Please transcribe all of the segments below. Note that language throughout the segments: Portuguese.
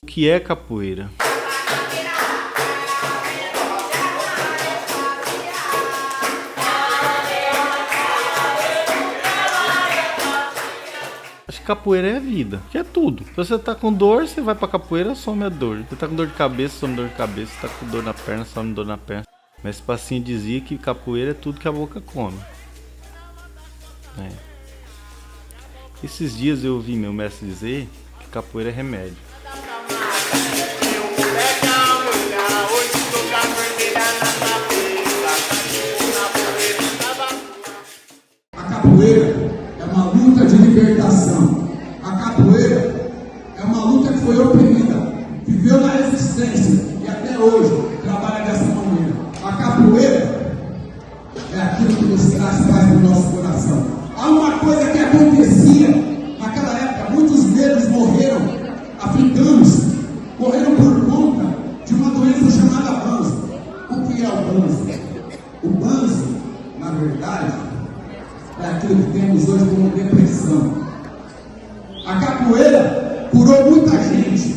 O que é capoeira? Acho que capoeira é a vida, que é tudo. Se você tá com dor, você vai pra capoeira, some a dor. Se você tá com dor de cabeça, some dor de cabeça. Se tá com dor na perna, some dor na perna. Mas esse passinho dizia que capoeira é tudo que a boca come. Esses dias eu ouvi meu mestre dizer que capoeira é remédio. A capoeira é uma luta de libertação. A capoeira é uma luta que foi oprimida, viveu na resistência e até hoje trabalha dessa maneira. A capoeira é aquilo que nos traz paz no nosso coração. Há uma coisa que acontecia naquela época: muitos negros morreram, africanos, morreram por conta de uma doença chamada banzo. O que é o banzo? O banzo, na verdade, é aquilo que temos hoje como depressão. A capoeira curou muita gente.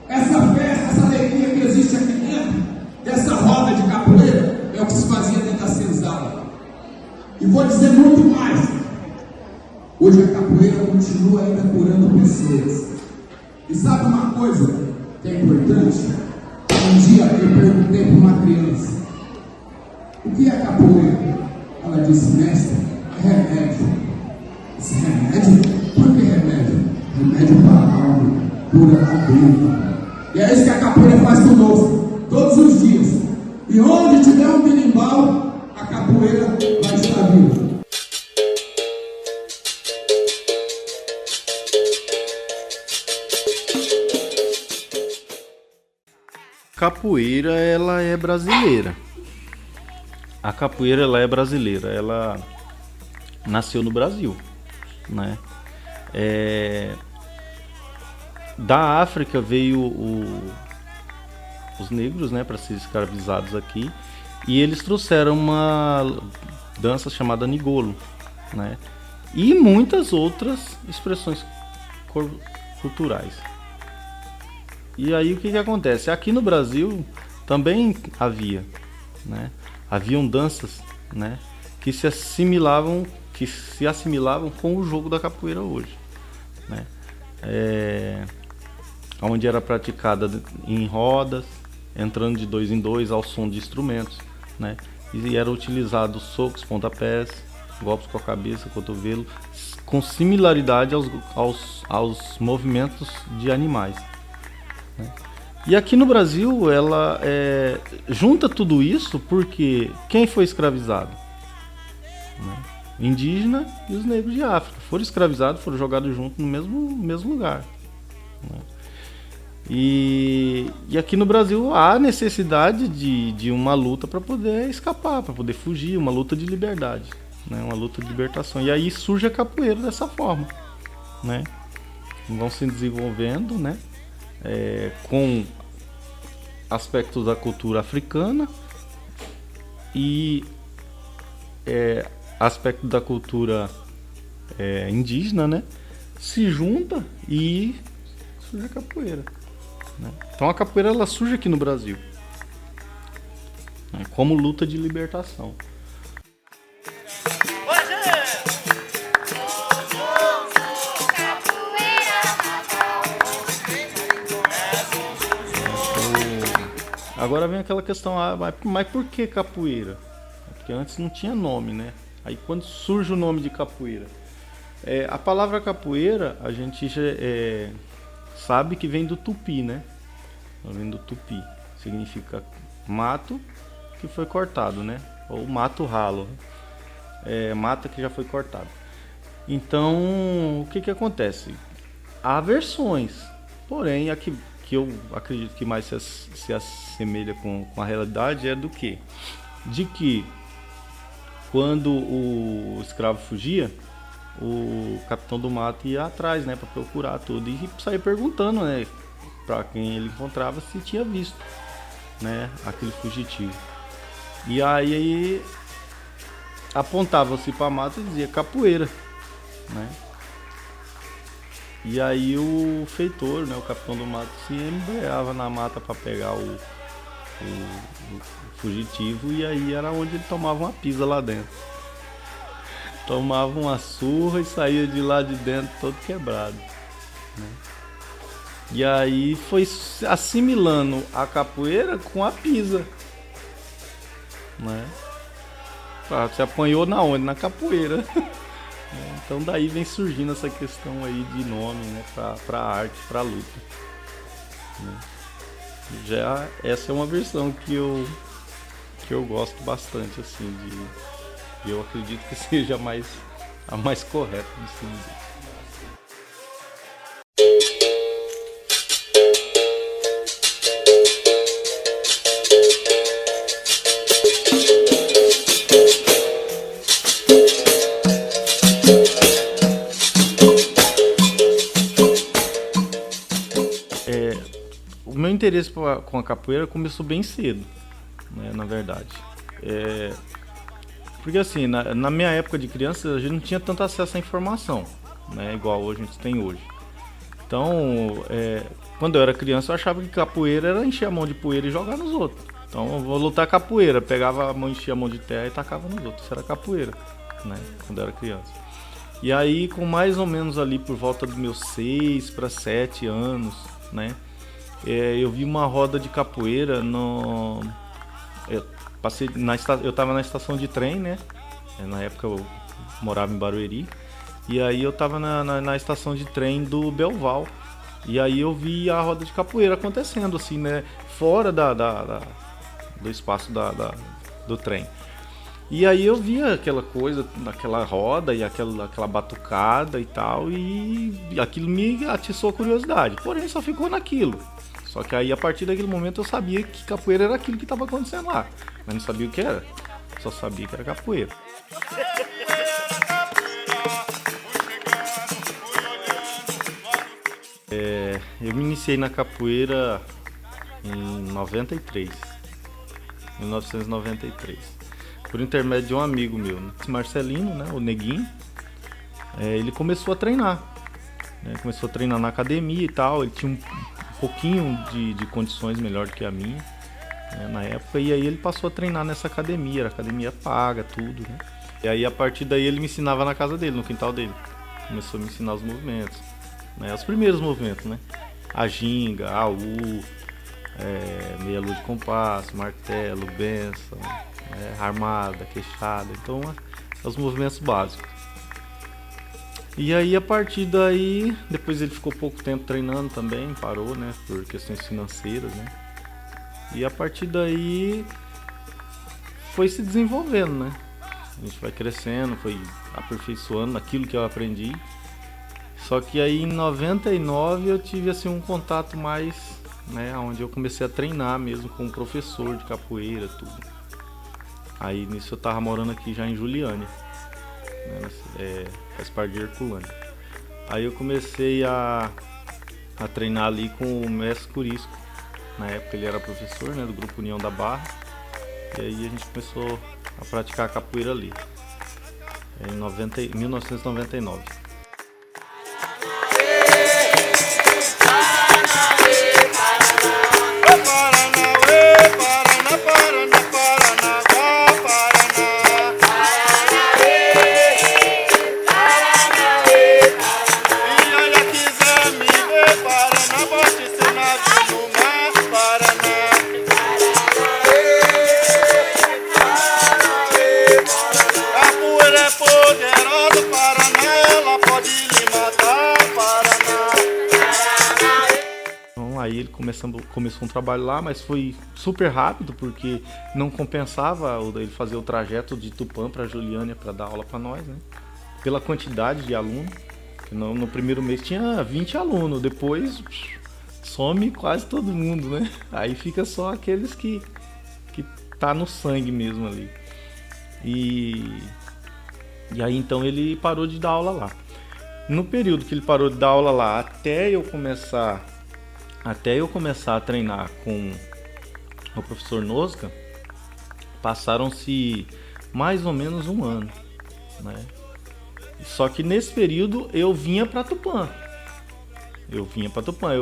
Essa festa, essa alegria que existe aqui dentro dessa roda de capoeira é o que se fazia dentro da senzala. E vou dizer muito mais. Hoje a capoeira continua ainda curando pessoas. E sabe uma coisa que é importante? Um dia eu perguntei para uma criança: o que é capoeira? Ela disse: mestre, é remédio. Esse remédio? Por que remédio? Remédio para a alma, cura a dor. E é isso que a capoeira faz conosco, todos os dias. E onde tiver um berimbau, a capoeira vai estar viva. Capoeira, ela é brasileira. A capoeira, ela é brasileira. Ela nasceu no Brasil, né? Da África veio os negros, né, para ser escravizados aqui, e eles trouxeram uma dança chamada nigolo, né? E muitas outras expressões culturais. E aí o que acontece? Aqui no Brasil também havia, né? Haviam danças, né, que se assimilavam com o jogo da capoeira hoje, né? Onde era praticada em rodas, entrando de 2 em 2 ao som de instrumentos, né? E era utilizado socos, pontapés, golpes com a cabeça, cotovelo, com similaridade aos movimentos de animais, né? E aqui no Brasil ela junta tudo isso porque quem foi escravizado? Né? Indígena e os negros de África foram escravizados, foram jogados juntos no mesmo lugar, né? E aqui no Brasil há necessidade de uma luta para poder escapar, para poder fugir, uma luta de liberdade, né? Uma luta de libertação. E aí surge a capoeira dessa forma, né? Vão se desenvolvendo, né? Com aspectos da cultura africana e aspecto da cultura indígena, né? Se junta e surge a capoeira, né? Então a capoeira ela surge aqui no Brasil, né, como luta de libertação. Agora vem aquela questão, mas por que capoeira? Porque antes não tinha nome, né? Aí quando surge o nome de capoeira, a palavra capoeira a gente já sabe que vem do tupi, né? Vem do tupi, significa mato que foi cortado, né? Ou mato ralo, mata que já foi cortado. Então, o que acontece? Há versões, porém a que eu acredito que mais se assemelha com a realidade é do que? De que quando o escravo fugia, o capitão do mato ia atrás, né, para procurar tudo e sair perguntando, né, para quem ele encontrava se tinha visto, né, aquele fugitivo. E aí apontava-se para a mata e dizia capoeira, né? E aí o feitor, né, o capitão do mato, se embreava na mata para pegar o fugitivo, e aí era onde ele tomava uma pisa lá dentro. Tomava uma surra e saía de lá de dentro todo quebrado, né? E aí foi assimilando a capoeira com a pisa, né? Se apanhou na onde? Na capoeira. Então daí vem surgindo essa questão aí de nome, né, para arte, para luta, né? Já essa é uma versão que eu gosto bastante, assim, e eu acredito que seja a mais correta de se dizer. O meu interesse com a capoeira começou bem cedo, né, na verdade. Porque assim, na minha época de criança, a gente não tinha tanto acesso à informação, né, igual a gente tem hoje. Então, quando eu era criança, eu achava que capoeira era encher a mão de poeira e jogar nos outros. Então, eu vou lutar capoeira, pegava a mão, enchia a mão de terra e tacava nos outros. Isso era capoeira, né, quando eu era criança. E aí, com mais ou menos ali por volta dos meus 6 para 7 anos, né, eu vi uma roda de capoeira eu tava na estação de trem, né? Na época eu morava em Barueri. E aí eu tava na estação de trem do Belval. E aí eu vi a roda de capoeira acontecendo, assim, né? Fora do espaço do trem. E aí eu via aquela coisa, aquela roda e aquela batucada e tal. E aquilo me atiçou a curiosidade. Porém, só ficou naquilo. Só que aí, a partir daquele momento, eu sabia que capoeira era aquilo que estava acontecendo lá. Mas não sabia o que era. Só sabia que era capoeira. Eu me iniciei na capoeira em 1993. Por intermédio de um amigo meu, né? Marcelino, né? O Neguinho. Ele começou a treinar. Né? Começou a treinar na academia e tal. Ele tinha um pouquinho de condições melhor do que a minha, né, na época, e aí ele passou a treinar nessa academia, era academia paga, tudo, né? E aí a partir daí ele me ensinava na casa dele, no quintal dele. Começou a me ensinar os movimentos, né? Os primeiros movimentos, né? A ginga, a U, meia lua de compasso, martelo, benção, armada, queixada, então os movimentos básicos. E aí a partir daí, depois ele ficou pouco tempo treinando também, parou, né, por questões financeiras, né. E a partir daí foi se desenvolvendo, né. A gente vai crescendo, foi aperfeiçoando aquilo que eu aprendi. Só que aí em 99 eu tive assim um contato mais, né, onde eu comecei a treinar mesmo com um professor de capoeira, tudo. Aí nisso eu tava morando aqui já em Juliânia, né, faz parte de Herculândia. Aí eu comecei a treinar ali com o mestre Curisco. Na época ele era professor, né, do Grupo União da Barra. E aí a gente começou a praticar a capoeira ali, em 1999. Poderosa Paraná, ela ele, começou um trabalho lá, mas foi super rápido, porque não compensava ele fazer o trajeto de Tupã para Juliânia para dar aula para nós, né? Pela quantidade de alunos. No primeiro mês tinha 20 alunos, depois some quase todo mundo, né? Aí fica só aqueles que tá no sangue mesmo ali. E aí então ele parou de dar aula lá. No período que ele parou de dar aula lá, até eu começar a treinar com o professor Nosca, passaram-se mais ou menos um ano, né? Só que nesse período eu vinha para Tupã. Eu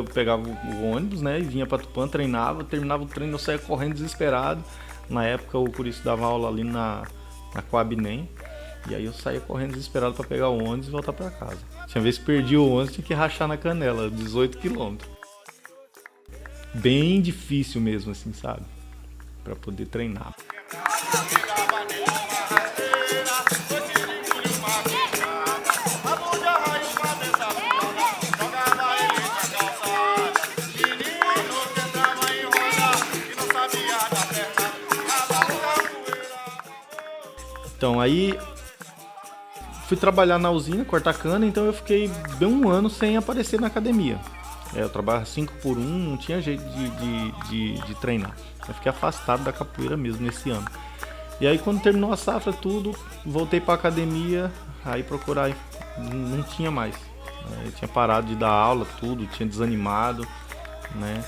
pegava o ônibus, né, e vinha para Tupã, treinava, terminava o treino, eu saía correndo desesperado. Na época o Curiço dava aula ali na Coab NEM. E aí eu saía correndo desesperado para pegar o ônibus e voltar para casa. Tinha vez que perdi o ônibus, tinha que rachar na canela, 18 km. Bem difícil mesmo, assim, sabe? Para poder treinar. Então aí fui trabalhar na usina, cortar cana, então eu fiquei bem um ano sem aparecer na academia. Eu trabalhava 5 por 1, não tinha jeito de treinar. Eu fiquei afastado da capoeira mesmo nesse ano. E aí quando terminou a safra, tudo, voltei pra academia, aí procurar, não tinha mais. Eu tinha parado de dar aula, tudo, tinha desanimado, né?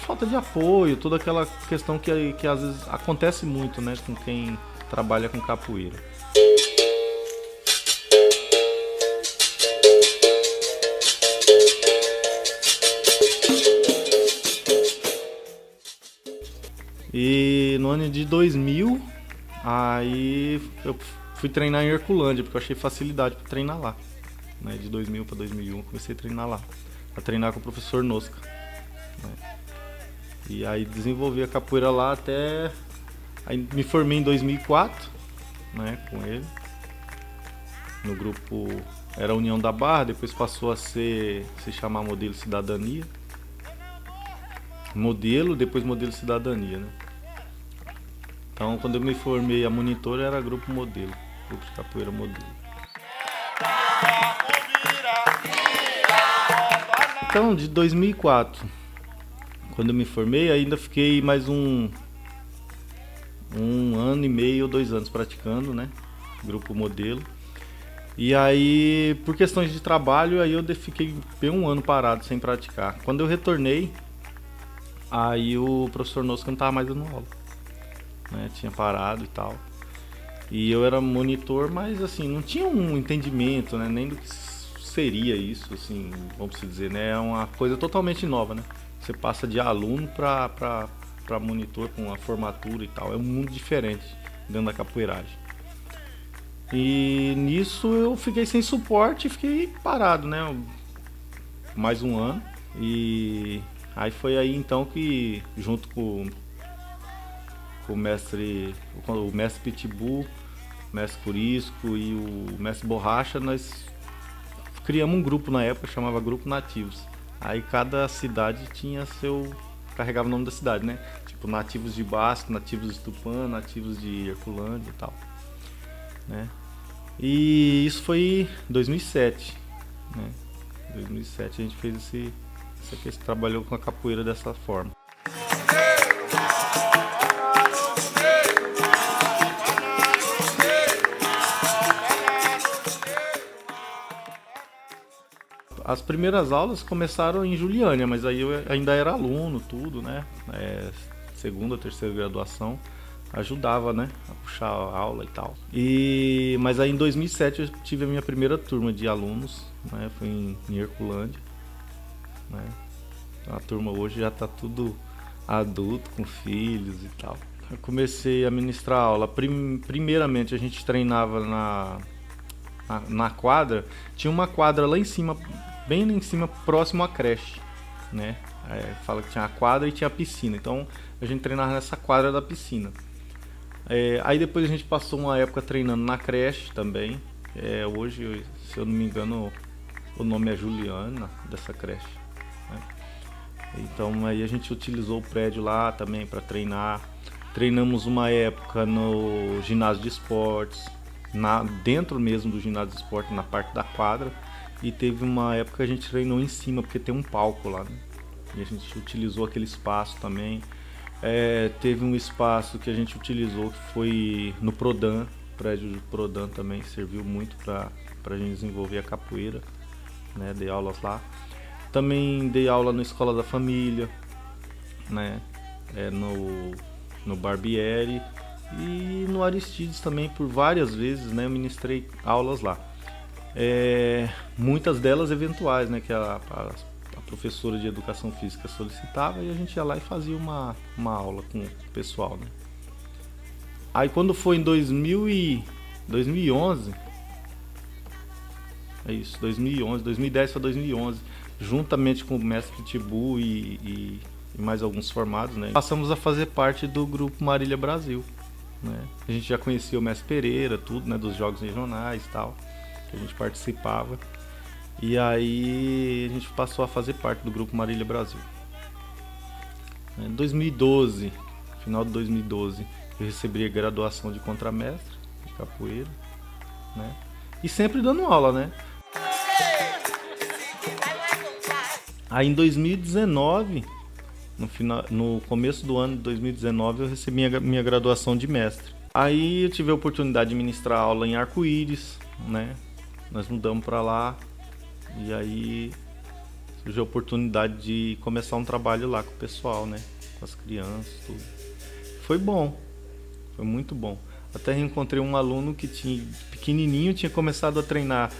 Falta de apoio, toda aquela questão que às vezes acontece muito, né, com quem trabalha com capoeira. E no ano de 2000, aí eu fui treinar em Herculândia, porque eu achei facilidade para treinar lá, né? De 2000 para 2001 comecei a treinar lá, a treinar com o professor Nosca, né? E aí desenvolvi a capoeira lá até... Aí me formei em 2004, né, com ele. No grupo era União da Barra, depois passou a se chamar Modelo Cidadania. Depois Modelo Cidadania, né? Então quando eu me formei a monitora era grupo Modelo, grupo de capoeira Modelo. Então de 2004, quando eu me formei, ainda fiquei mais um ano e meio ou 2 anos praticando, né? Grupo Modelo. E aí, por questões de trabalho, aí eu fiquei bem um ano parado sem praticar. Quando eu retornei, aí o professor Nosca não estava mais dando aula, né? Tinha parado e tal. E eu era monitor, mas assim, não tinha um entendimento, né? Nem do que seria isso, assim, vamos dizer, né? É uma coisa totalmente nova, né? Você passa de aluno para monitor com a formatura e tal. É um mundo diferente dentro da capoeiragem. E nisso eu fiquei sem suporte e fiquei parado, né? Mais um ano. E aí foi aí então que, junto com o mestre Pitbull, o mestre Curisco e o mestre Borracha, nós criamos um grupo na época, chamava Grupo Nativos. Aí cada cidade tinha carregava o nome da cidade, né? Tipo, nativos de Basco, nativos de Tupã, nativos de Herculândia e tal, né? E isso foi em 2007, né? 2007 a gente fez esse trabalhou com a capoeira dessa forma. As primeiras aulas começaram em Juliânia, mas aí eu ainda era aluno, tudo, né? Segunda, terceira graduação, ajudava, né? A puxar a aula e tal. Mas aí em 2007 eu tive a minha primeira turma de alunos, né? Foi em Herculândia, né? A turma hoje já tá tudo adulto, com filhos e tal. Eu comecei a ministrar aula. Primeiramente a gente treinava na quadra. Tinha uma quadra lá em cima, bem lá em cima, próximo à creche, né? Fala que tinha a quadra e tinha a piscina. Então a gente treinava nessa quadra da piscina. Aí depois a gente passou uma época treinando na creche também. Hoje, se eu não me engano, o nome é Juliana, dessa creche, né? Então aí a gente utilizou o prédio lá também para treinar. Treinamos uma época no ginásio de esportes, dentro mesmo do ginásio de esportes, na parte da quadra. E teve uma época que a gente treinou em cima, porque tem um palco lá, né? E a gente utilizou aquele espaço também. Teve um espaço que a gente utilizou que foi no Prodan, o prédio do Prodan também serviu muito para a gente desenvolver a capoeira, né? Dei aulas lá. Também dei aula na Escola da Família, né? No Barbieri e no Aristides também por várias vezes, né? Eu ministrei aulas lá. Muitas delas eventuais, né? Que a professora de educação física solicitava e a gente ia lá e fazia uma aula com o pessoal, né? Aí quando foi em 2011, 2010 para 2011, juntamente com o mestre Tibu e mais alguns formados, né? Passamos a fazer parte do grupo Marília Brasil, né? A gente já conhecia o mestre Pereira, tudo, né? Dos jogos regionais e tal, que a gente participava. E aí a gente passou a fazer parte do grupo Marília Brasil. Em 2012, final de 2012, eu recebi a graduação de contramestre de capoeira, né? E sempre dando aula, né? Aí em 2019, no começo do ano de 2019, eu recebi minha graduação de mestre. Aí eu tive a oportunidade de ministrar aula em Arco-Íris, né? Nós mudamos para lá e aí surgiu a oportunidade de começar um trabalho lá com o pessoal, né? Com as crianças, tudo. Foi bom, foi muito bom. Até reencontrei um aluno que tinha pequenininho, tinha começado a treinar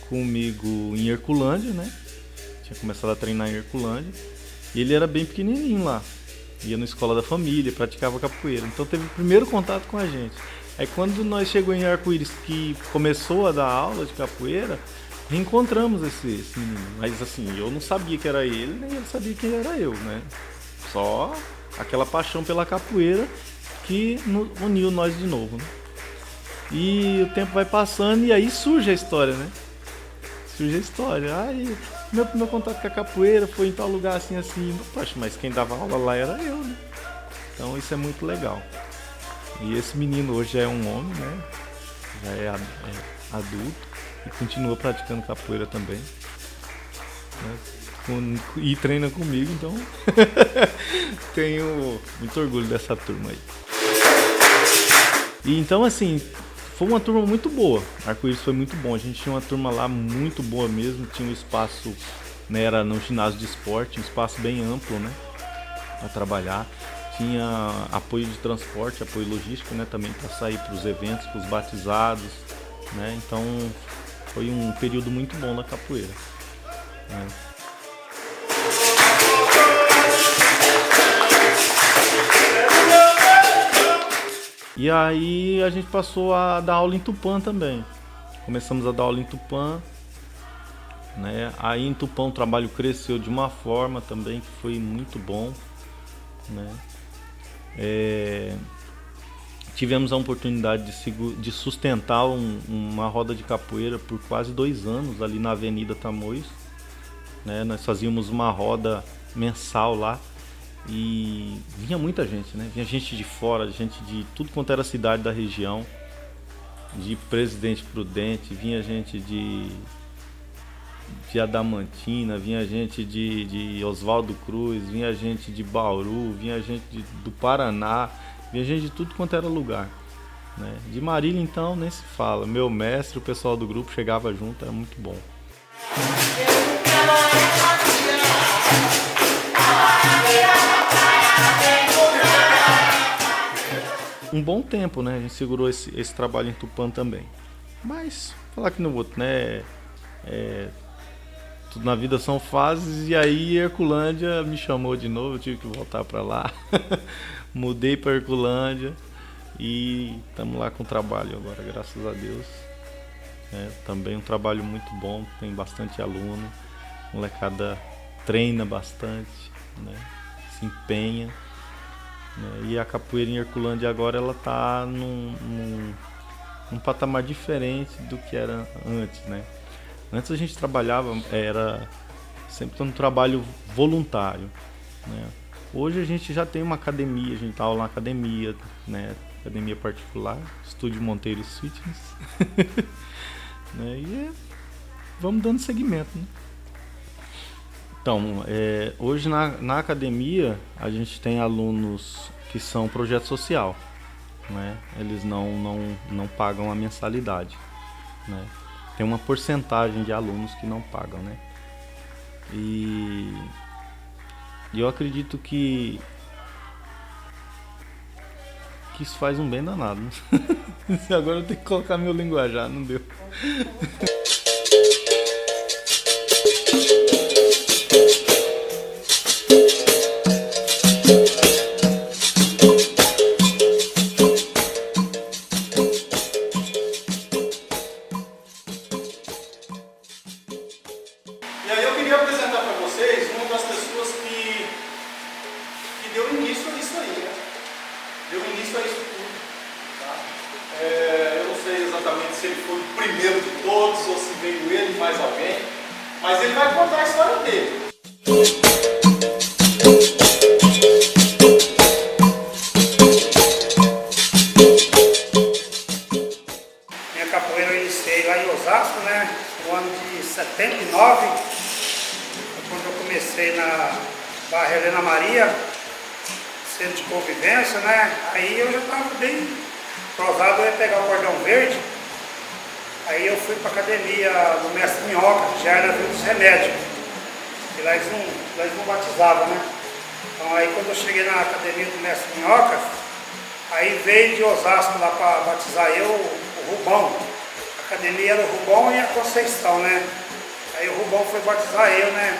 comigo em Herculândia, né? Tinha começado a treinar em Herculândia. E ele era bem pequenininho lá. Ia na Escola da Família, praticava capoeira. Então teve o primeiro contato com a gente. Aí quando nós chegamos em Arco-Íris, que começou a dar aula de capoeira, reencontramos esse menino. Mas assim, eu não sabia que era ele, nem ele sabia que era eu, né? Só aquela paixão pela capoeira que uniu nós de novo, né? E o tempo vai passando e aí surge a história, né? Surge a história. Aí meu contato com a capoeira foi em tal lugar assim. Poxa, mas quem dava aula lá era eu, né? Então isso é muito legal. E esse menino hoje já é um homem, né? Já é adulto e continua praticando capoeira também, né? E treina comigo, então tenho muito orgulho dessa turma aí. E então assim, foi uma turma muito boa. Arco-Íris foi muito bom. A gente tinha uma turma lá muito boa mesmo. Tinha um espaço, né, era no ginásio de esporte, um espaço bem amplo, né, para trabalhar. Tinha apoio de transporte, apoio logístico, né, também para sair para os eventos, para os batizados, né. Então foi um período muito bom na capoeira, né. E aí a gente passou a dar aula em Tupã também. Começamos a dar aula em Tupã, né? Aí em Tupã o trabalho cresceu de uma forma também que foi muito bom, né? Tivemos a oportunidade de sustentar uma roda de capoeira por quase 2 anos ali na Avenida Tamoios, né? Nós fazíamos uma roda mensal lá. E vinha muita gente, né? Vinha gente de fora, gente de tudo quanto era cidade da região, de Presidente Prudente, vinha gente de Adamantina, vinha gente de Oswaldo Cruz, vinha gente de Bauru, vinha gente do Paraná, vinha gente de tudo quanto era lugar, né? De Marília então nem se fala, meu mestre, o pessoal do grupo chegava junto, era muito bom. Um bom tempo, né? A gente segurou esse trabalho em Tupã também. Mas, falar que no outro, né? Tudo na vida são fases. E aí, Herculândia me chamou de novo. Eu tive que voltar para lá. Mudei para Herculândia. E estamos lá com o trabalho agora, graças a Deus. Também um trabalho muito bom. Tem bastante aluno. A molecada treina bastante, né? Se empenha. E a capoeira em Herculândia agora ela tá num patamar diferente do que era antes, né? Antes a gente trabalhava, era sempre um trabalho voluntário. né? Hoje a gente já tem uma academia, a gente tá aula na academia, né? Academia particular, Estúdio Monteiros Fitness. Né? E vamos dando seguimento, né? Então, hoje na academia a gente tem alunos que são projeto social, né? Eles não pagam a mensalidade, né? Tem uma porcentagem de alunos que não pagam, né? E eu acredito que isso faz um bem danado, né? Agora eu tenho que colocar meu linguajar, não deu. E aí eu queria apresentar para vocês uma das pessoas que deu início a isso aí, né? Deu início a isso tudo. Tá? Eu não sei exatamente se ele foi o primeiro de todos ou se veio ele e mais alguém, mas ele vai contar a história dele. Minha capoeira eu iniciei lá em Osasco, né? No ano de 79, quando eu comecei na Barra Helena Maria, centro de convivência, né? Aí eu já estava bem prosado, eu ia pegar o cordão verde. Aí eu fui para a academia do mestre Minhoca, que já era na Vila dos Remédios. E lá eles não batizavam, né? Então aí quando eu cheguei na academia do mestre Minhoca, aí veio de Osasco lá para batizar eu, o Rubão. A academia era o Rubão e a Conceição, né? Aí o Rubão foi batizar eu, né?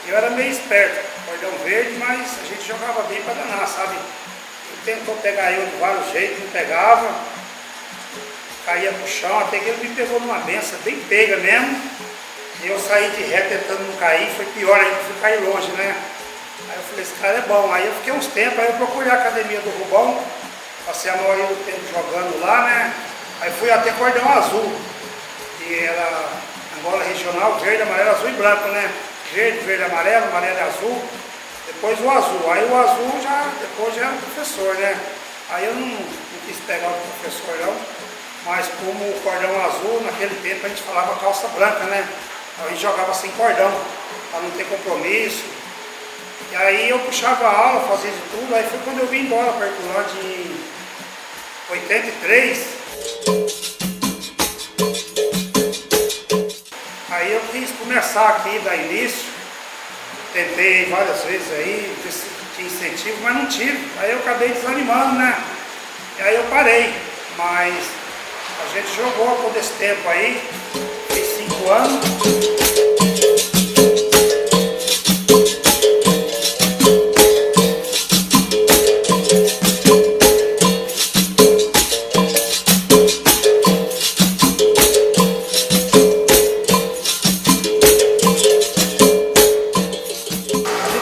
Eu era meio esperto, cordão verde, mas a gente jogava bem para danar, sabe? Ele tentou pegar eu de vários jeitos, não pegava, caía pro chão, até que ele me pegou numa benção bem pega mesmo. E eu saí de ré tentando não cair, foi pior ainda, fui cair longe, né? Aí eu falei, esse cara é bom. Aí eu fiquei uns tempos, aí eu procurei a academia do Rubão, passei a maioria do tempo jogando lá, né? Aí fui até cordão azul, que era Angola regional, verde, amarelo, azul e branco, né? Verde, verde, amarelo, amarelo e azul, depois o azul. Aí o azul depois já era o professor, né? Aí eu não quis pegar o professor não, mas como o cordão azul, naquele tempo a gente falava calça branca, né? Aí jogava sem cordão, para não ter compromisso. E aí eu puxava a aula, fazia de tudo, aí foi quando eu vim embora para Herculândia em 83. Aí eu quis começar aqui, dar início, tentei várias vezes aí, ver se tinha incentivo, mas não tive. Aí eu acabei desanimando, né? E aí eu parei, mas a gente jogou todo esse tempo aí, fiz 5 anos.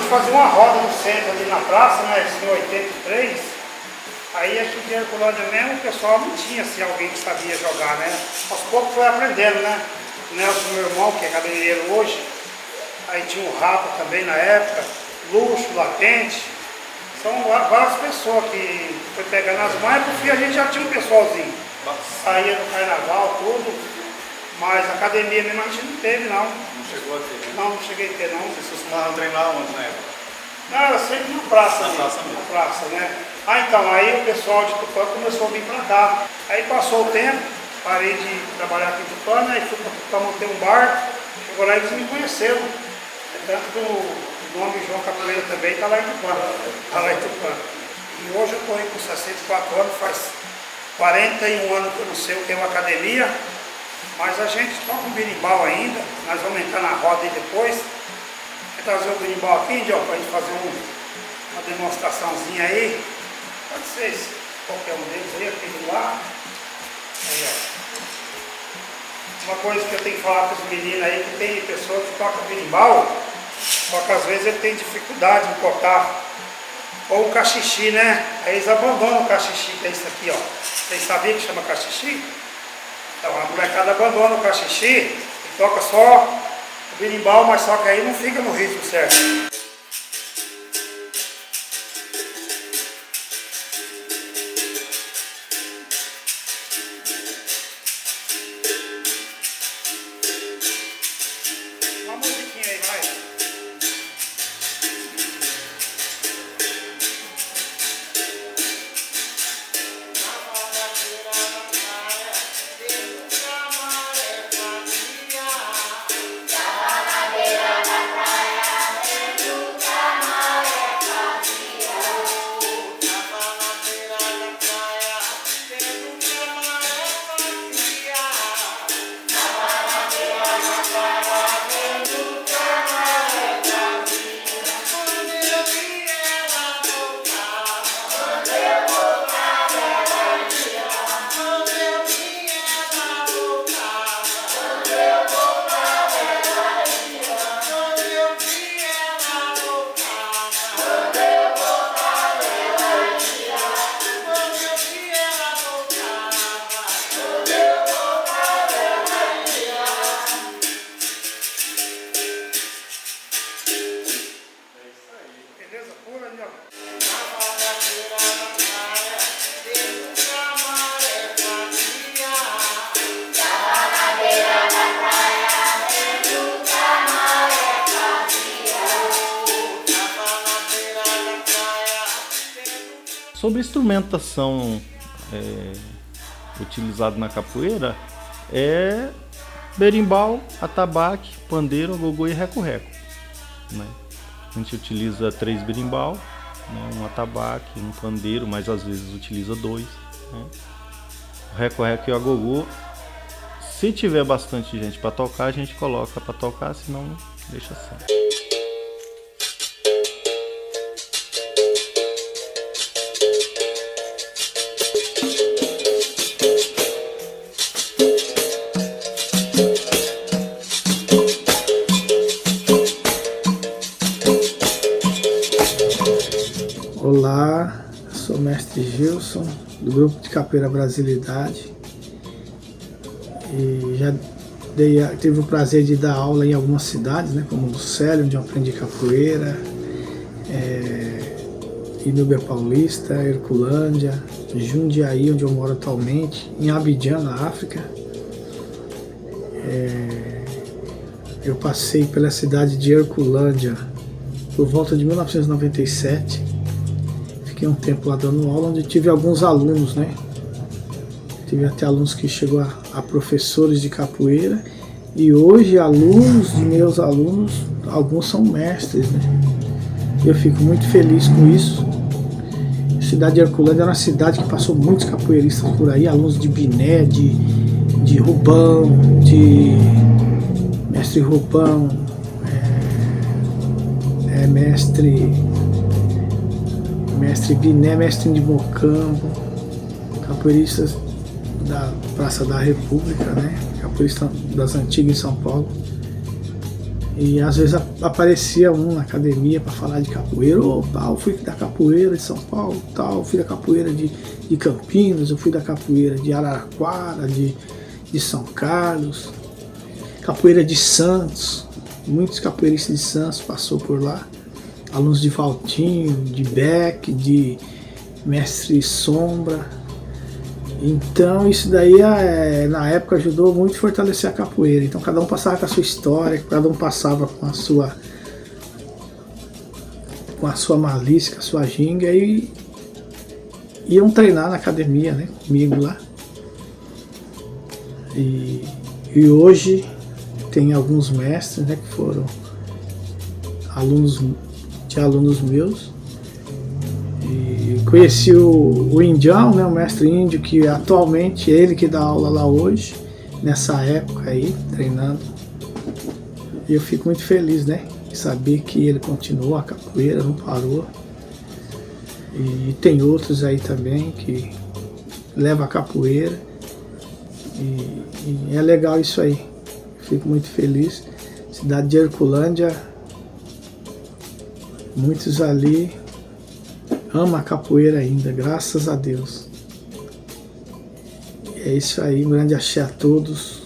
Fazia uma roda no centro ali na praça, né, em 83, aí aqui de Herculândia mesmo o pessoal não tinha assim, alguém que sabia jogar, né, aos poucos foi aprendendo, né, o Nelson, meu irmão, que é cabeleireiro hoje, aí tinha o Rafa também na época, Luxo, Latente, são várias pessoas que foi pegando as mãos, porque a gente já tinha um pessoalzinho, saía no carnaval, tudo, mas a academia mesmo a gente não teve, não. Não chegou a ter, né? Não cheguei a ter, não. Vocês costumavam treinar onde na época? Não, era sempre na praça, Na ali, praça mesmo. na praça, né? Então, aí o pessoal de Tupã começou a vir pra cá. Aí passou o tempo, parei de trabalhar aqui em Tupã, né? E fui pra Tupã manter um bar. Chegou lá e eles me conheceram. Tanto que o nome João Capoeira também está lá em Tupã. Tá lá em Tupã. E hoje eu estou aí com 64 anos, faz 41 anos que eu não sei o que é uma academia. Mas a gente toca um berimbau ainda, nós vamos entrar na roda aí depois. Quer trazer o berimbau aqui, Indião, para a gente fazer uma demonstraçãozinha aí? Pode ser esse, qualquer um deles aí, aquele lá. Aí, ó. Uma coisa que eu tenho que falar para os meninos aí, que tem pessoa que toca berimbau, só que às vezes ele tem dificuldade em tocar. Ou o cachixi, né? Aí eles abandonam o cachixi, que é isso aqui, ó. Vocês sabiam que chama cachixi? Então a molecada abandona o cachixi e toca só o berimbau, mas só que aí não fica no ritmo certo. Sobre instrumentação utilizada na capoeira, é berimbau, atabaque, pandeiro, agogô e reco-reco, né? A gente utiliza 3 berimbau, né? Um atabaque, um pandeiro, mas às vezes utiliza 2, né? O reco-reco e o agogô, se tiver bastante gente para tocar, a gente coloca para tocar, senão deixa só. Olá, sou o mestre Gilson, do grupo de Capoeira Brasilidade, e já tive o prazer de dar aula em algumas cidades, né, como Lucélia, onde eu aprendi capoeira, Inúbia Paulista, Herculândia, Jundiaí, onde eu moro atualmente, em Abidjan, na África. Eu passei pela cidade de Herculândia por volta de 1997. Fiquei um tempo lá dando aula, onde tive alguns alunos, né? Tive até alunos que chegou a professores de capoeira, e hoje alunos de meus alunos, alguns são mestres, né? Eu fico muito feliz com isso. A cidade de Herculândia era uma cidade que passou muitos capoeiristas por aí, alunos de Biné, de Rubão, de mestre Rubão, mestre Biné, mestre de Mocambo, capoeiristas da Praça da República, né? Capoeirista das antigas em São Paulo. E às vezes aparecia um na academia para falar de capoeira. Opa, eu fui da capoeira de São Paulo, tal, eu fui da capoeira de Campinas, eu fui da capoeira de Araraquara, de São Carlos, capoeira de Santos. Muitos capoeiristas de Santos passou por lá. Alunos de Valtinho, de Beck, de Mestre Sombra. Então isso daí na época ajudou muito a fortalecer a capoeira. Então cada um passava com a sua história, cada um passava com a sua malícia, com a sua ginga, e iam treinar na academia, né, comigo lá. E hoje tem alguns mestres, né, que foram alunos meus. E conheci o Indião, né, o mestre índio, que atualmente é ele que dá aula lá hoje, nessa época aí, treinando. E eu fico muito feliz, né, de saber que ele continuou a capoeira, não parou. E tem outros aí também que levam a capoeira. E é legal isso aí. Fico muito feliz. Cidade de Herculândia, muitos ali amam a capoeira ainda, graças a Deus. É isso aí, um grande axé a todos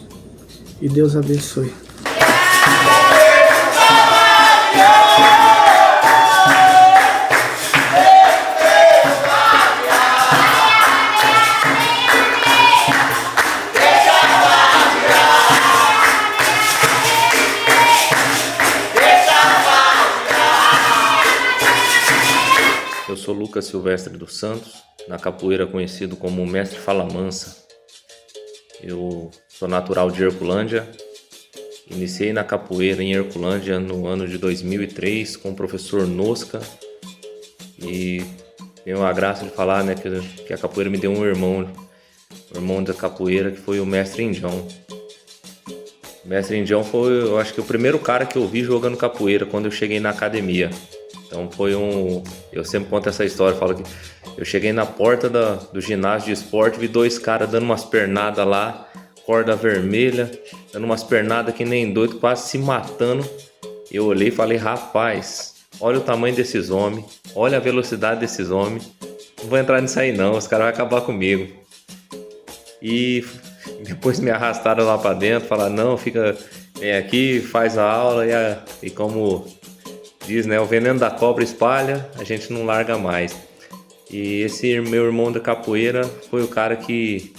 e Deus abençoe. Eu sou Lucas Silvestre dos Santos, na capoeira conhecido como Mestre Fala Mansa. Eu sou natural de Herculândia. Iniciei na capoeira em Herculândia no ano de 2003 com o professor Nosca. E tenho a graça de falar, né, que a capoeira me deu um irmão da capoeira, que foi o Mestre Indião. O Mestre Indião foi, eu acho que o primeiro cara que eu vi jogando capoeira quando eu cheguei na academia. Então eu sempre conto essa história, falo que eu cheguei na porta do ginásio de esporte, vi 2 caras dando umas pernadas lá, corda vermelha, dando umas pernadas que nem doido, quase se matando. Eu olhei e falei, rapaz, olha o tamanho desses homens, olha a velocidade desses homens, não vou entrar nisso aí não, os caras vão acabar comigo. E depois me arrastaram lá pra dentro, falaram, não, vem aqui, faz a aula, e como diz, né, o veneno da cobra espalha, a gente não larga mais. E esse meu irmão da capoeira foi o cara que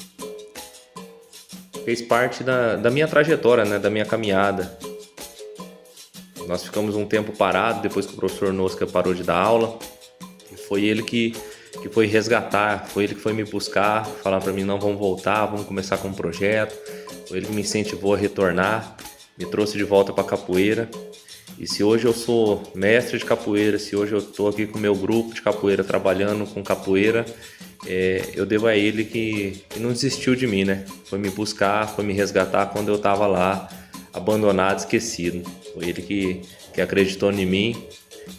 fez parte da minha trajetória, né, da minha caminhada. Nós ficamos um tempo parado depois que o professor Nosca parou de dar aula. E foi ele que que foi resgatar, foi ele que foi me buscar, falar para mim, não, vamos voltar, vamos começar com um projeto. Foi ele que me incentivou a retornar, me trouxe de volta para a capoeira. E se hoje eu sou mestre de capoeira, se hoje eu estou aqui com o meu grupo de capoeira, trabalhando com capoeira, eu devo a ele que não desistiu de mim, né? Foi me buscar, foi me resgatar quando eu estava lá, abandonado, esquecido. Foi ele que acreditou em mim.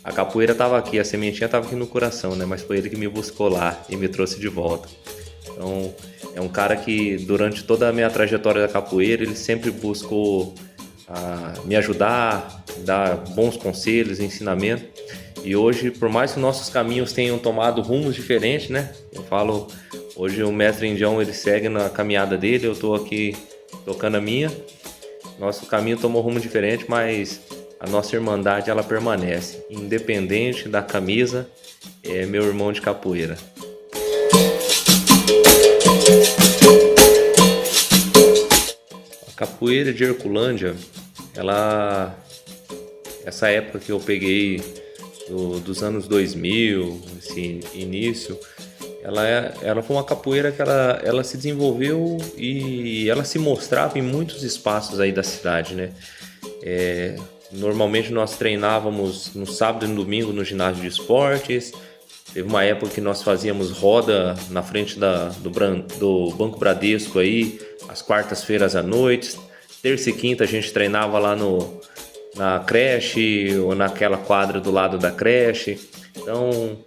A capoeira estava aqui, a sementinha estava aqui no coração, né? Mas foi ele que me buscou lá e me trouxe de volta. Então, é um cara que durante toda a minha trajetória da capoeira, ele sempre buscou me ajudar, dar bons conselhos, ensinamento. E hoje, por mais que nossos caminhos tenham tomado rumos diferentes, né? Eu falo, hoje o mestre Indião, ele segue na caminhada dele, eu estou aqui tocando a minha. Nosso caminho tomou rumo diferente, mas a nossa irmandade, ela permanece. Independente da camisa, é meu irmão de capoeira. A capoeira de Herculândia, essa época que eu peguei dos anos 2000, esse início, ela foi uma capoeira que ela se desenvolveu e ela se mostrava em muitos espaços aí da cidade, né? Normalmente nós treinávamos no sábado e no domingo no ginásio de esportes. Teve uma época que nós fazíamos roda na frente do Banco Bradesco aí, às quartas-feiras à noite. Terça e quinta a gente treinava lá na creche ou naquela quadra do lado da creche. Então,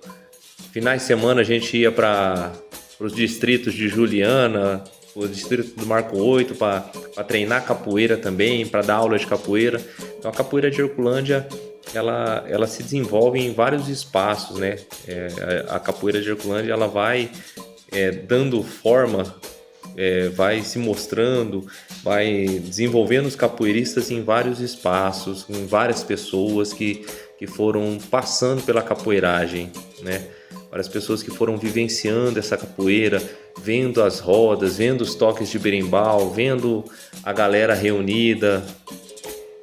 finais de semana a gente ia para os distritos de Juliana, o distrito do Marco 8 para treinar capoeira também, para dar aula de capoeira. Então a capoeira de Herculândia, ela se desenvolve em vários espaços, né? A capoeira de Herculândia, ela vai dando forma, vai se mostrando, vai desenvolvendo os capoeiristas em vários espaços, com várias pessoas que foram passando pela capoeiragem, né? Várias pessoas que foram vivenciando essa capoeira, vendo as rodas, vendo os toques de berimbau, vendo a galera reunida.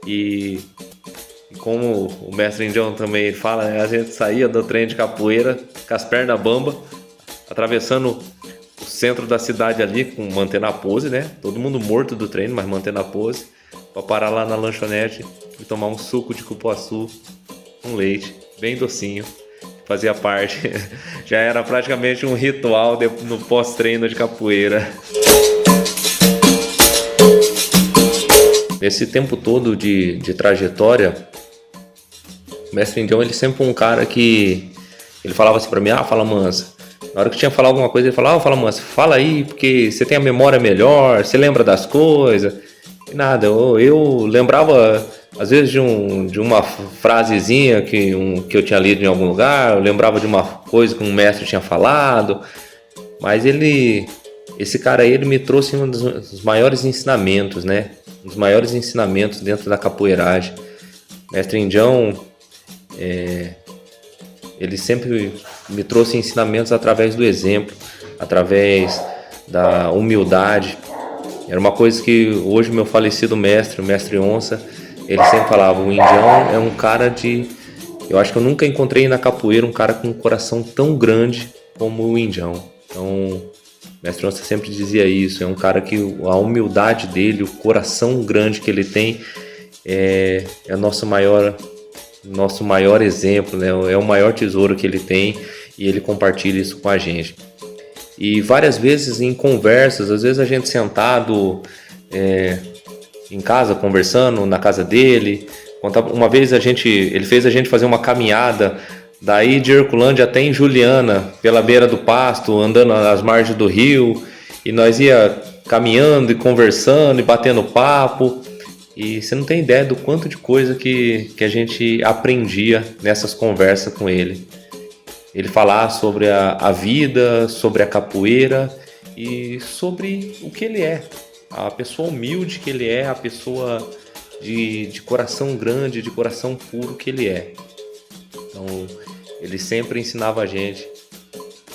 E como o mestre Indião também fala, né? A gente saía do treino de capoeira com as pernas bambas, atravessando o centro da cidade ali, mantendo a pose, né? Todo mundo morto do treino, mas mantendo a pose, para parar lá na lanchonete e tomar um suco de cupuaçu com leite, bem docinho. Fazia parte, já era praticamente um ritual no pós-treino de capoeira. Nesse tempo todo de trajetória, o mestre Indião, ele sempre foi um cara que ele falava assim pra mim, fala mansa. Na hora que tinha que falar alguma coisa, ele falava, fala mansa, fala aí, porque você tem a memória melhor, você lembra das coisas. E nada, eu lembrava às vezes de uma frasezinha que eu tinha lido em algum lugar, eu lembrava de uma coisa que um mestre tinha falado, mas esse cara aí, ele me trouxe um dos maiores ensinamentos, né? Um dos maiores ensinamentos dentro da capoeiragem. Mestre Indião, ele sempre me trouxe ensinamentos através do exemplo, através da humildade. Era uma coisa que hoje o meu falecido mestre, o mestre Onça, ele sempre falava, o Indião é um cara eu acho que eu nunca encontrei na capoeira um cara com um coração tão grande como o Indião. Então, o mestre Onça sempre dizia isso, é um cara que a humildade dele, o coração grande que ele tem, é nosso maior exemplo, né? É o maior tesouro que ele tem e ele compartilha isso com a gente. E várias vezes em conversas, às vezes a gente sentado em casa, conversando na casa dele. Uma vez ele fez a gente fazer uma caminhada daí de Herculândia até em Juliana, pela beira do pasto, andando nas margens do rio, e nós ia caminhando e conversando e batendo papo, e você não tem ideia do quanto de coisa que a gente aprendia nessas conversas com ele. Ele falar sobre a vida, sobre a capoeira e sobre o que ele é, a pessoa humilde que ele é, a pessoa de coração grande, de coração puro que ele é. Então, ele sempre ensinava a gente.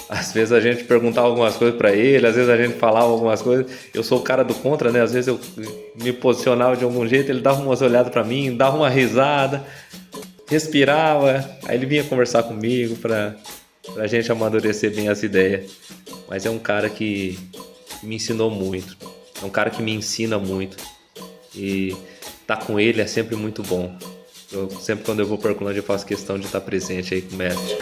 Às vezes a gente perguntava algumas coisas para ele, às vezes a gente falava algumas coisas. Eu sou o cara do contra, né? Às vezes eu me posicionava de algum jeito, ele dava umas olhadas para mim, dava uma risada, respirava, aí ele vinha conversar comigo para pra gente amadurecer bem as ideias. Mas é um cara que me ensinou muito, é um cara que me ensina muito, e estar com ele é sempre muito bom. Sempre quando eu vou para Herculândia eu faço questão de estar presente aí com o mestre.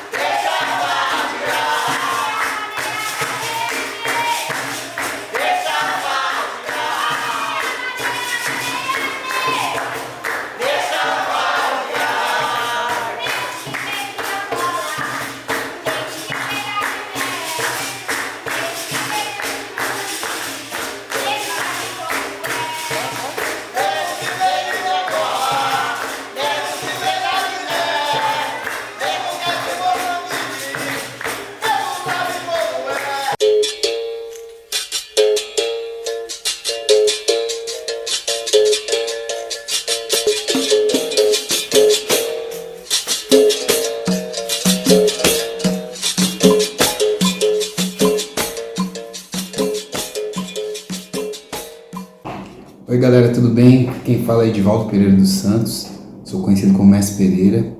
Oi galera, tudo bem? Quem fala é Edivaldo Pereira dos Santos, sou conhecido como Mestre Pereira.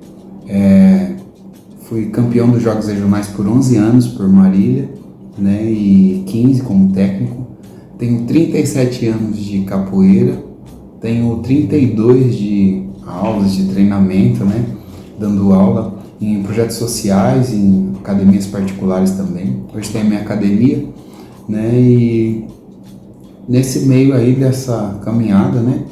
Fui campeão dos Jogos Regionais por 11 anos por Marília, né, e 15 como técnico. Tenho 37 anos de capoeira, tenho 32 de aulas de treinamento, né, dando aula em projetos sociais, em academias particulares também. Hoje tenho a minha academia, né, e nesse meio aí dessa caminhada, né,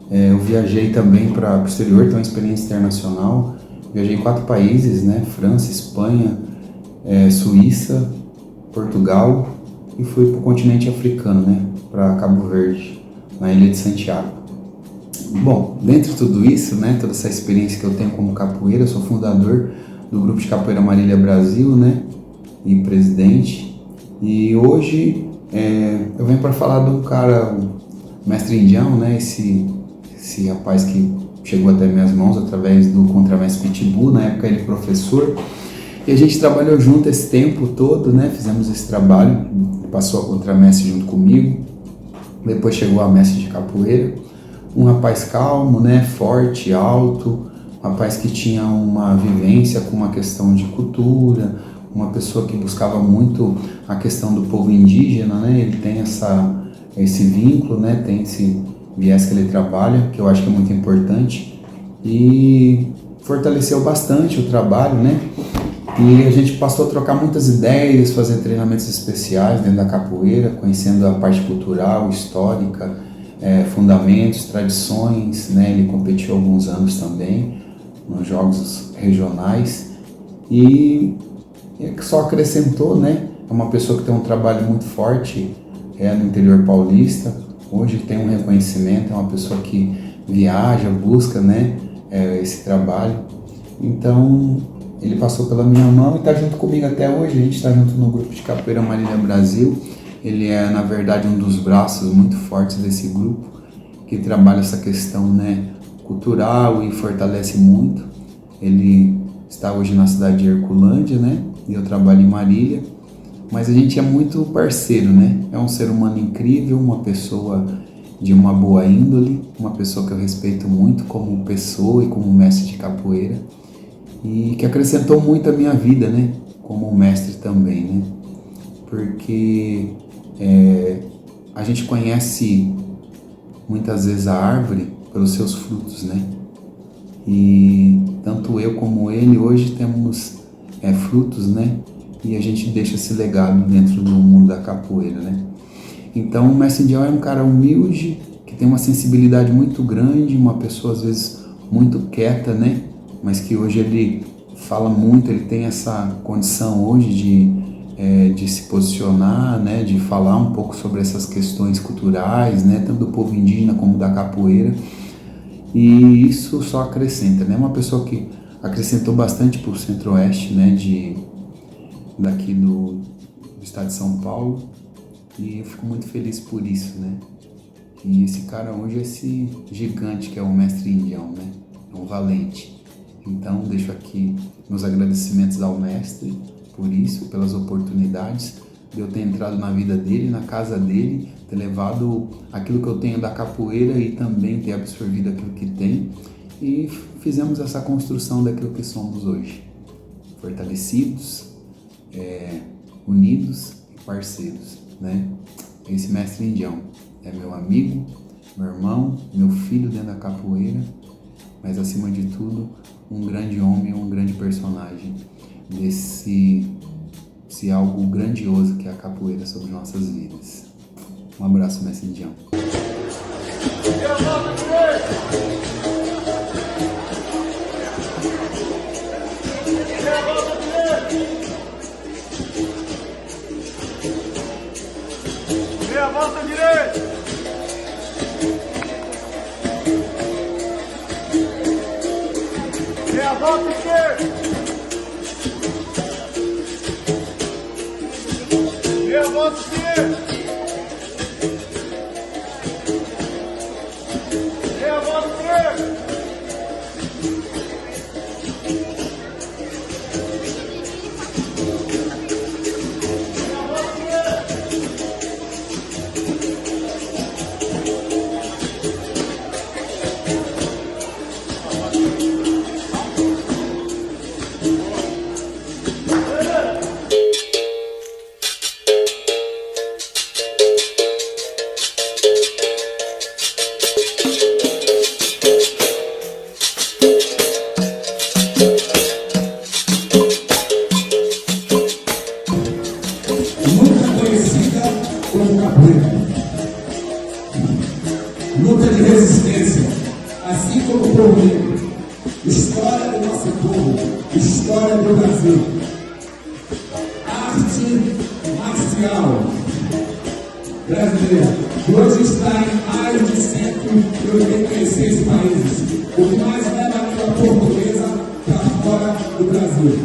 eu viajei também para o exterior, então uma experiência internacional. Viajei em 4 países, né, França, Espanha, Suíça, Portugal, e fui para o continente africano, né, para Cabo Verde, na ilha de Santiago. Bom, dentro de tudo isso, né, toda essa experiência que eu tenho como capoeira, eu sou fundador do grupo de capoeira Marília Brasil, né, e presidente. E hoje eu venho para falar de um cara, o mestre Indião, né, esse rapaz que chegou até minhas mãos através do contramestre Pitbull, na época ele professor, e a gente trabalhou junto esse tempo todo, né, fizemos esse trabalho, passou a contramestre junto comigo, depois chegou a mestre de capoeira, um rapaz calmo, né, forte, alto, um rapaz que tinha uma vivência com uma questão de cultura, uma pessoa que buscava muito a questão do povo indígena, né, ele tem esse vínculo, né, tem esse viés que ele trabalha, que eu acho que é muito importante, e fortaleceu bastante o trabalho, né, e a gente passou a trocar muitas ideias, fazer treinamentos especiais dentro da capoeira, conhecendo a parte cultural, histórica, fundamentos, tradições, né, ele competiu há alguns anos também nos jogos regionais, e só acrescentou, né, é uma pessoa que tem um trabalho muito forte no interior paulista, hoje tem um reconhecimento, é uma pessoa que viaja, busca, né, esse trabalho. Então ele passou pela minha mão e está junto comigo até hoje. A gente está junto no grupo de capoeira Marília Brasil. Ele é, na verdade, um dos braços muito fortes desse grupo, que trabalha essa questão, né, cultural e fortalece muito. Ele está hoje na cidade de Herculândia, né, e eu trabalho em Marília. Mas a gente é muito parceiro, né? É um ser humano incrível, uma pessoa de uma boa índole, uma pessoa que eu respeito muito como pessoa e como mestre de capoeira, e que acrescentou muito a minha vida, né? Como mestre também, né? Porque a gente conhece muitas vezes a árvore pelos seus frutos, né? E tanto eu como ele hoje temos frutos, né? E a gente deixa esse legado dentro do mundo da capoeira, né? Então o mestre Indião é um cara humilde, que tem uma sensibilidade muito grande, uma pessoa às vezes muito quieta, né? Mas que hoje ele fala muito, ele tem essa condição hoje de se posicionar, né? De falar um pouco sobre essas questões culturais, né? Tanto do povo indígena como da capoeira. E isso só acrescenta, né? Uma pessoa que acrescentou bastante para o Centro-Oeste, né? Daqui do estado de São Paulo, e eu fico muito feliz por isso, né? E esse cara hoje é esse gigante que é o mestre Indião, né? É um valente. Então deixo aqui meus agradecimentos ao mestre por isso, pelas oportunidades de eu ter entrado na vida dele, na casa dele, ter levado aquilo que eu tenho da capoeira e também ter absorvido aquilo que tem, e fizemos essa construção daquilo que somos hoje, fortalecidos, unidos e parceiros, né? Esse mestre Indião é meu amigo, meu irmão, meu filho dentro da capoeira, mas acima de tudo, um grande homem, um grande personagem desse algo grandioso que é a capoeira sobre nossas vidas. Um abraço, mestre Indião. Meia volta direita! Meia volta esquerda! Meia volta esquerda! Meia volta esquerda! Luta conhecida como capoeira. Luta de resistência, assim como o povo negro. História do nosso povo, história do Brasil. Arte marcial brasileira, que hoje está em mais de 186 países, o que mais leva a língua portuguesa para fora do Brasil.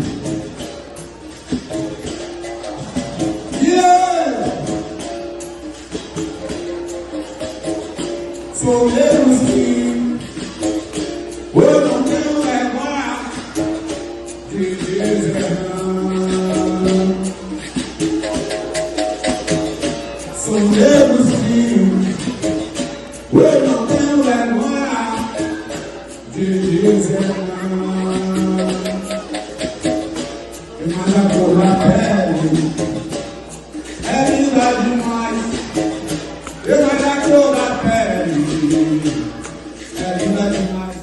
Sou menos que eu não tenho vergonha de dizer não. Sou menos que eu não tenho vergonha de dizer não. Mas a cor da pele é linda demais. Mas a cor da pele é linda demais.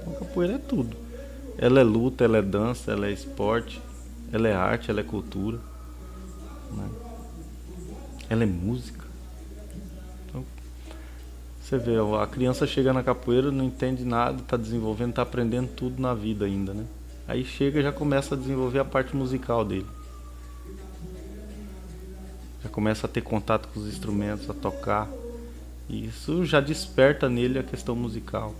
A capoeira é tudo. Ela é luta, ela é dança, ela é esporte, ela é arte, ela é cultura, né? Ela é música. Então, você vê, a criança chega na capoeira, não entende nada, está desenvolvendo, está aprendendo tudo na vida ainda, né? Aí chega e já começa a desenvolver a parte musical dele. Já começa a ter contato com os instrumentos, a tocar. E isso já desperta nele a questão musical.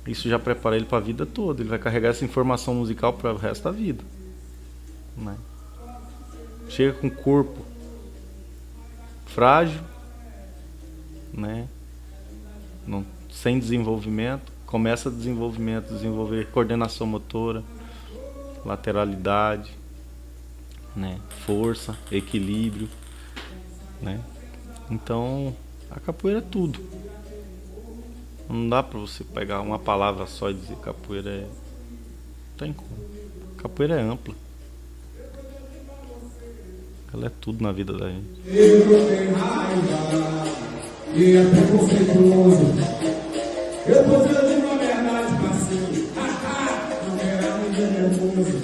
Isso já prepara ele para a vida toda. Ele vai carregar essa informação musical para o resto da vida, né? Chega com o corpo frágil, né? Sem desenvolvimento. Começa desenvolver coordenação motora, lateralidade, né? Força, equilíbrio, né? Então a capoeira é tudo. Não dá pra você pegar uma palavra só e dizer capoeira é... Não tem como. Capoeira é ampla. Ela é tudo na vida da gente. Eu tenho raiva e é preconceituoso. Eu tô dizendo uma verdade, parceiro. Não era muito nervoso.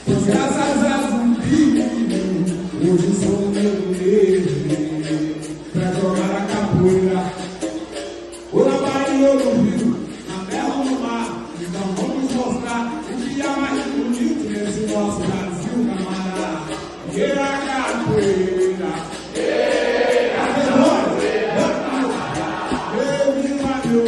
Pois graças a zumbi, hoje sou meu livre pra jogar a capoeira. Ou na Bahia ou no Rio, na terra ou no mar. Então vamos mostrar o que há mais bonito nesse nosso Brasil, camarada. Que é a capoeira. A capoeira. Eu vivo a meu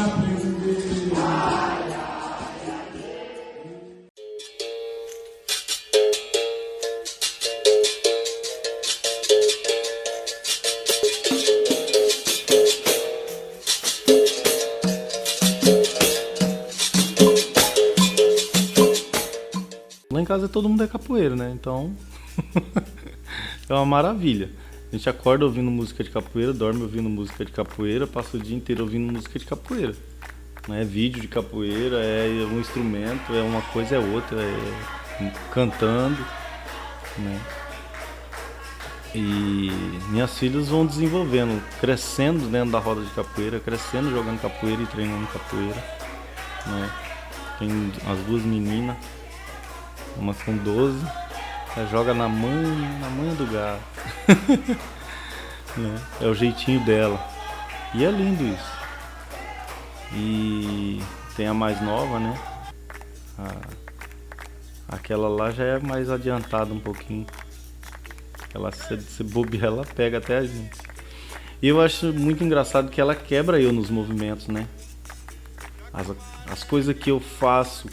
aprender. Lá em casa todo mundo é capoeiro, né? Então é uma maravilha. A gente acorda ouvindo música de capoeira, dorme ouvindo música de capoeira, passa o dia inteiro ouvindo música de capoeira. É vídeo de capoeira, é um instrumento, é uma coisa, é outra, é cantando, né? E minhas filhas vão desenvolvendo, crescendo dentro da roda de capoeira, crescendo jogando capoeira e treinando capoeira, né? Tem as duas meninas, uma com 12, ela joga na manha do gato. Né? É o jeitinho dela. E é lindo isso. E tem a mais nova, né? Aquela lá já é mais adiantada um pouquinho. Ela se bobear, ela pega até a gente. E eu acho muito engraçado que ela quebra eu nos movimentos, né? As coisas que eu faço,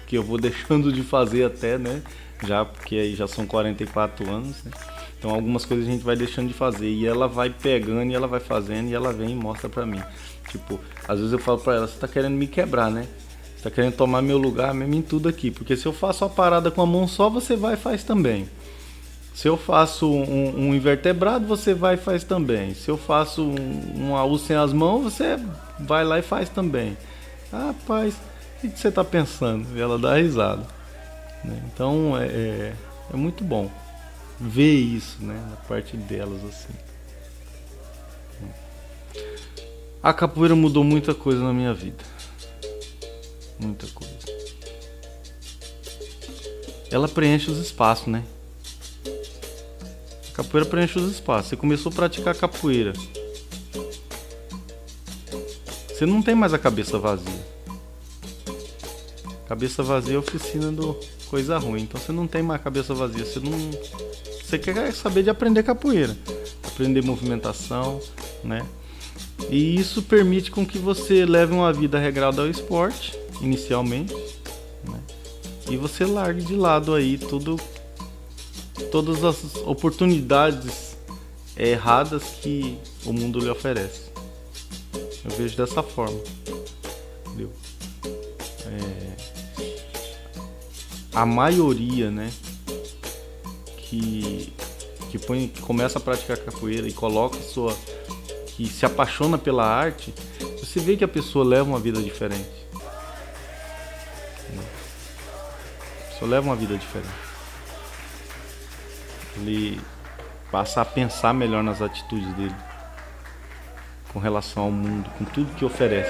que eu vou deixando de fazer até, né? Já, porque aí já são 44 anos, né? Então algumas coisas a gente vai deixando de fazer. E ela vai pegando e ela vai fazendo e ela vem e mostra pra mim. Tipo, às vezes eu falo pra ela, você tá querendo me quebrar, né? Você tá querendo tomar meu lugar mesmo em tudo aqui. Porque se eu faço a parada com a mão só, você vai e faz também. Se eu faço um invertebrado, você vai e faz também. Se eu faço um AU sem as mãos, você vai lá e faz também. Ah, rapaz, o que você tá pensando? E ela dá risada. Né? Então é muito bom ver isso, né, na parte delas assim. A capoeira mudou muita coisa na minha vida. Muita coisa. Ela preenche os espaços, né? A capoeira preenche os espaços. Você começou a praticar capoeira. Você não tem mais a cabeça vazia. Cabeça vazia é a oficina do coisa ruim. Então você não tem mais a cabeça vazia. Você quer saber de aprender capoeira. Aprender movimentação, né? E isso permite com que você leve uma vida regrada ao esporte, inicialmente, né? E você largue de lado aí todas as oportunidades erradas que o mundo lhe oferece. Eu vejo dessa forma, entendeu? A maioria, né, que começa a praticar capoeira e que se apaixona pela arte, você vê que a pessoa leva uma vida diferente. A pessoa leva uma vida diferente. Ele passa a pensar melhor nas atitudes dele com relação ao mundo, com tudo que oferece.